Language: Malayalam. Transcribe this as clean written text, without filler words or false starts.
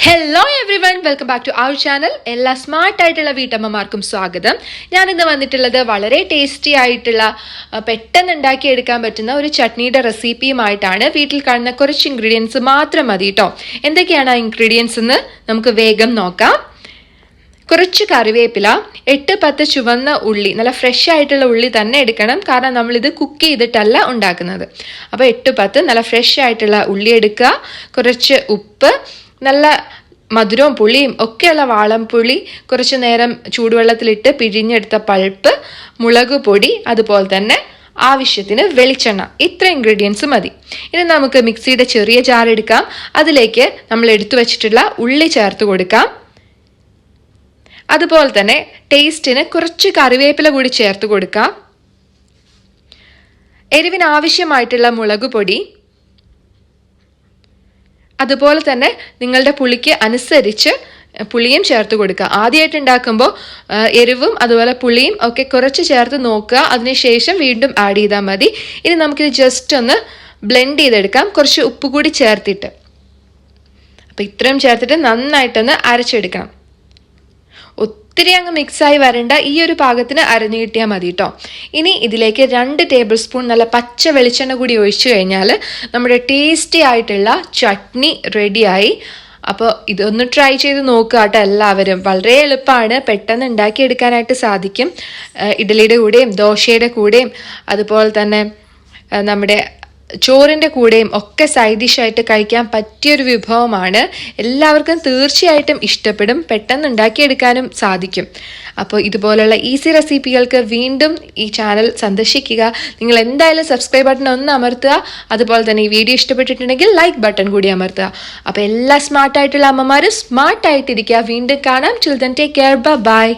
Hello everyone, welcome back to our channel. എല്ലാ സ്മാർട്ട് ആയിട്ടുള്ള വീട്ടമ്മമാർക്കും സ്വാഗതം. ഞാനിന്ന് വന്നിട്ടുള്ളത് വളരെ ടേസ്റ്റി ആയിട്ടുള്ള പെട്ടെന്ന് ഉണ്ടാക്കിയെടുക്കാൻ പറ്റുന്ന ഒരു ചട്നിയുടെ റെസിപ്പിയുമായിട്ടാണ്. വീട്ടിൽ കാണുന്ന കുറച്ച് ഇൻഗ്രീഡിയൻസ് മാത്രം മതി കേട്ടോ. എന്തൊക്കെയാണ് ആ ഇൻഗ്രീഡിയൻസ് എന്ന് നമുക്ക് വേഗം നോക്കാം. കുറച്ച് കറിവേപ്പില, 8-10 ചുവന്ന ഉള്ളി, നല്ല ഫ്രഷ് ആയിട്ടുള്ള ഉള്ളി തന്നെ എടുക്കണം, കാരണം നമ്മളിത് കുക്ക് ചെയ്തിട്ടല്ല ഉണ്ടാക്കുന്നത്. അപ്പോൾ 8-10 നല്ല ഫ്രഷ് ആയിട്ടുള്ള ഉള്ളി എടുക്കുക. കുറച്ച് ഉപ്പ്, നല്ല മധുരവും പുളിയും ഒക്കെയുള്ള വാളംപുളി, കുറച്ച് നേരം ചൂടുവെള്ളത്തിലിട്ട് പിഴിഞ്ഞെടുത്ത പൾപ്പ്, മുളക് പൊടി, അതുപോലെ തന്നെ ആവശ്യത്തിന് വെളിച്ചെണ്ണ. ഇത്ര ഇൻഗ്രീഡിയൻസ് മതി. ഇനി നമുക്ക് മിക്സിയുടെ ചെറിയ ജാർ എടുക്കാം. അതിലേക്ക് നമ്മൾ എടുത്തു വെച്ചിട്ടുള്ള ഉള്ളി ചേർത്ത് കൊടുക്കാം. അതുപോലെ തന്നെ ടേസ്റ്റിന് കുറച്ച് കറിവേപ്പില കൂടി ചേർത്ത് കൊടുക്കാം. എരിവിന് ആവശ്യമായിട്ടുള്ള മുളക് പൊടി, അതുപോലെ തന്നെ നിങ്ങളുടെ പുളിക്ക് അനുസരിച്ച് പുളിയും ചേർത്ത് കൊടുക്കുക. ആദ്യമായിട്ട് ഉണ്ടാക്കുമ്പോൾ എരിവും അതുപോലെ പുളിയും ഒക്കെ കുറച്ച് ചേർത്ത് നോക്കുക. അതിനുശേഷം വീണ്ടും ആഡ് ചെയ്താൽ മതി. ഇനി നമുക്കിത് ജസ്റ്റ് ഒന്ന് ബ്ലെൻഡ് ചെയ്തെടുക്കാം, കുറച്ച് ഉപ്പ് കൂടി ചേർത്തിട്ട്. അപ്പോൾ ഇത്രയും ചേർത്തിട്ട് നന്നായിട്ടൊന്ന് അരച്ചെടുക്കണം. ഒത്തിരി അങ്ങ് മിക്സായി വരണ്ട, ഈ ഒരു പാകത്തിന് അരഞ്ഞു കിട്ടിയാൽ മതി കേട്ടോ. ഇനി ഇതിലേക്ക് 2 ടേബിൾ സ്പൂൺ നല്ല പച്ച വെളിച്ചെണ്ണ കൂടി ഒഴിച്ചു കഴിഞ്ഞാൽ നമ്മുടെ ടേസ്റ്റി ആയിട്ടുള്ള ചട്നി റെഡിയായി. അപ്പോൾ ഇതൊന്ന് ട്രൈ ചെയ്ത് നോക്കുക കേട്ടോ എല്ലാവരും. വളരെ എളുപ്പമാണ്, പെട്ടെന്ന് ഉണ്ടാക്കിയെടുക്കാനായിട്ട് സാധിക്കും. ഇഡ്ഡലിയുടെ കൂടെയും ദോശയുടെ കൂടെയും അതുപോലെ തന്നെ നമ്മുടെ ചോറിൻ്റെ കൂടെയും ഒക്കെ സൈഡ് ഡിഷായിട്ട് കഴിക്കാൻ പറ്റിയൊരു വിഭവമാണ്. എല്ലാവർക്കും തീർച്ചയായിട്ടും ഇഷ്ടപ്പെടും, പെട്ടെന്ന് ഉണ്ടാക്കിയെടുക്കാനും സാധിക്കും. അപ്പോൾ ഇതുപോലുള്ള ഈസി റെസിപ്പികൾക്ക് വീണ്ടും ഈ ചാനൽ സന്ദർശിക്കുക. നിങ്ങൾ എന്തായാലും സബ്സ്ക്രൈബ് ബട്ടൺ ഒന്ന് അമർത്തുക. അതുപോലെ തന്നെ ഈ വീഡിയോ ഇഷ്ടപ്പെട്ടിട്ടുണ്ടെങ്കിൽ ലൈക്ക് ബട്ടൺ കൂടി അമർത്തുക. അപ്പോൾ എല്ലാ സ്മാർട്ടായിട്ടുള്ള അമ്മമാരും സ്മാർട്ടായിട്ടിരിക്കുക. വീണ്ടും കാണാം. ചിൽ ദെൻ ടേക്ക് കെയർ, ബൈ.